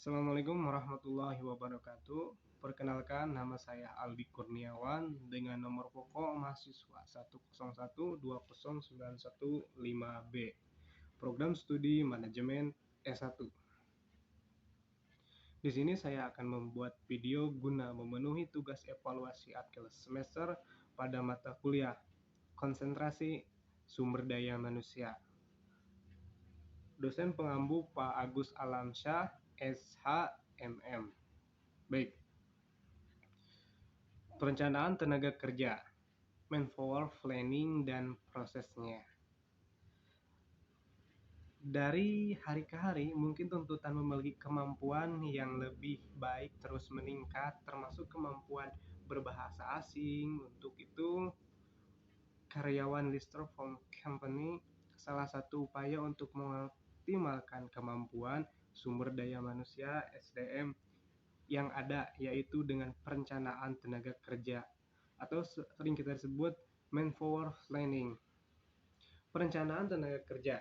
Assalamualaikum warahmatullahi wabarakatuh. Perkenalkan, nama saya Aldi Kurniawan dengan nomor pokok mahasiswa 101209115B. Program Studi Manajemen S1. Di sini saya akan membuat video guna memenuhi tugas evaluasi akhir semester pada mata kuliah Konsentrasi Sumber Daya Manusia. Dosen pengampu Pak Agus Alamsyah, SH.MM. Baik. Perencanaan tenaga kerja, manpower planning dan prosesnya. Dari hari ke hari, mungkin tuntutan memiliki kemampuan yang lebih baik terus meningkat, termasuk kemampuan berbahasa asing. Untuk itu, karyawan Lister from Company salah satu upaya untuk mengoptimalkan kemampuan sumber daya manusia SDM yang ada, yaitu dengan perencanaan tenaga kerja atau sering kita sebut manpower planning. Perencanaan tenaga kerja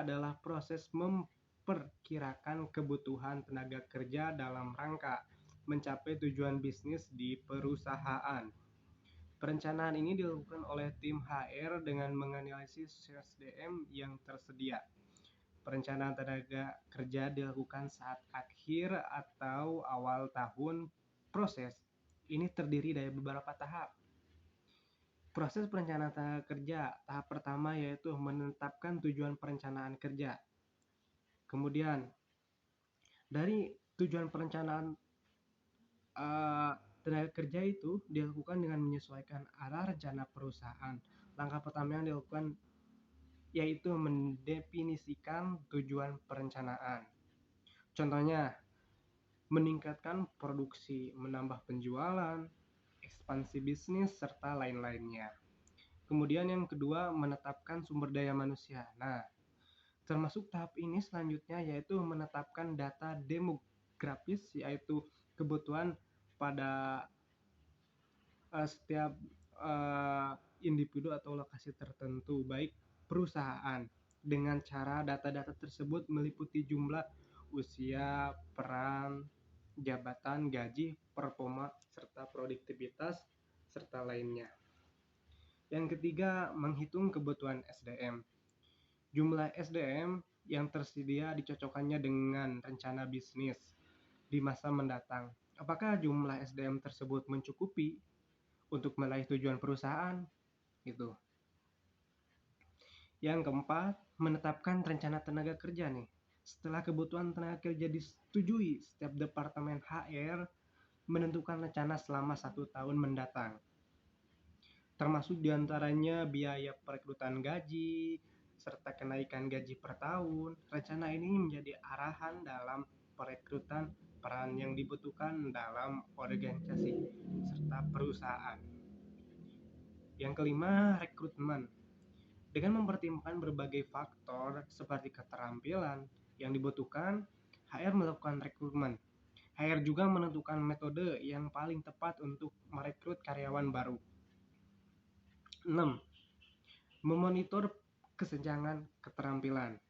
adalah proses memperkirakan kebutuhan tenaga kerja dalam rangka mencapai tujuan bisnis di perusahaan. Perencanaan ini dilakukan oleh tim HR dengan menganalisis SDM yang tersedia. Perencanaan tenaga kerja dilakukan saat akhir atau awal tahun. Proses ini terdiri dari beberapa tahap. Proses perencanaan tenaga kerja, tahap pertama yaitu menetapkan tujuan perencanaan kerja. Kemudian, dari tujuan perencanaan tenaga kerja itu dilakukan dengan menyesuaikan arah rencana perusahaan. Langkah pertama yang dilakukan yaitu mendefinisikan tujuan perencanaan. Contohnya, meningkatkan produksi, menambah penjualan, ekspansi bisnis, serta lain-lainnya. Kemudian yang kedua, menetapkan sumber daya manusia. Nah, termasuk tahap ini selanjutnya yaitu menetapkan data demografis, yaitu kebutuhan pada setiap individu atau lokasi tertentu, baik perusahaan. Dengan cara data-data tersebut meliputi jumlah, usia, peran, jabatan, gaji, performa, serta produktivitas, serta lainnya. Yang ketiga, menghitung kebutuhan SDM. Jumlah SDM yang tersedia dicocokkannya dengan rencana bisnis di masa mendatang. Apakah jumlah SDM tersebut mencukupi untuk meraih tujuan perusahaan? Gitu. Yang keempat, menetapkan rencana tenaga kerja nih. Setelah kebutuhan tenaga kerja disetujui, setiap departemen HR menentukan rencana selama 1 tahun mendatang. Termasuk diantaranya biaya perekrutan gaji, serta kenaikan gaji per tahun. Rencana ini menjadi arahan dalam perekrutan peran yang dibutuhkan dalam organisasi serta perusahaan. Yang kelima, rekrutmen. Dengan mempertimbangkan berbagai faktor seperti keterampilan yang dibutuhkan, HR melakukan rekrutmen. HR juga menentukan metode yang paling tepat untuk merekrut karyawan baru. 6. Memonitor kesenjangan keterampilan.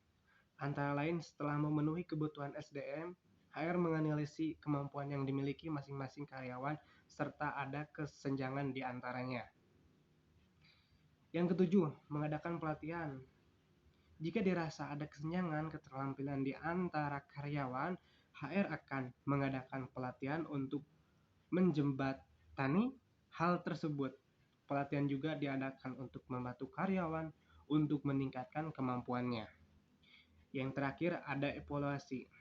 Antara lain, setelah memenuhi kebutuhan SDM, HR menganalisis kemampuan yang dimiliki masing-masing karyawan serta ada kesenjangan di antaranya. Yang ketujuh, mengadakan pelatihan. Jika dirasa ada kesenjangan keterampilan di antara karyawan, HR akan mengadakan pelatihan untuk menjembatani hal tersebut. Pelatihan juga diadakan untuk membantu karyawan untuk meningkatkan kemampuannya. Yang terakhir, ada evaluasi.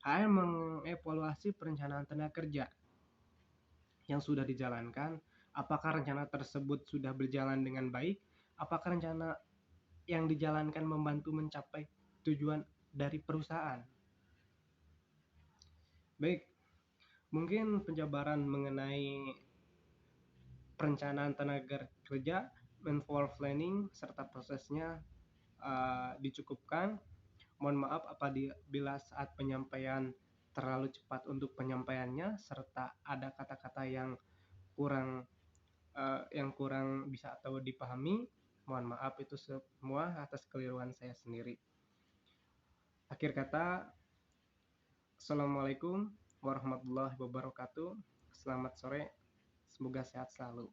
HR mengevaluasi perencanaan tenaga kerja yang sudah dijalankan. Apakah rencana tersebut sudah berjalan dengan baik? Apakah rencana yang dijalankan membantu mencapai tujuan dari perusahaan? Baik, mungkin penjabaran mengenai perencanaan tenaga kerja, manpower planning, serta prosesnya dicukupkan. Mohon maaf apabila saat penyampaian terlalu cepat untuk penyampaiannya, serta ada kata-kata yang kurang bisa atau dipahami. Mohon maaf itu semua atas keliruan saya sendiri. Akhir kata, Assalamualaikum warahmatullahi wabarakatuh. Selamat sore, semoga sehat selalu.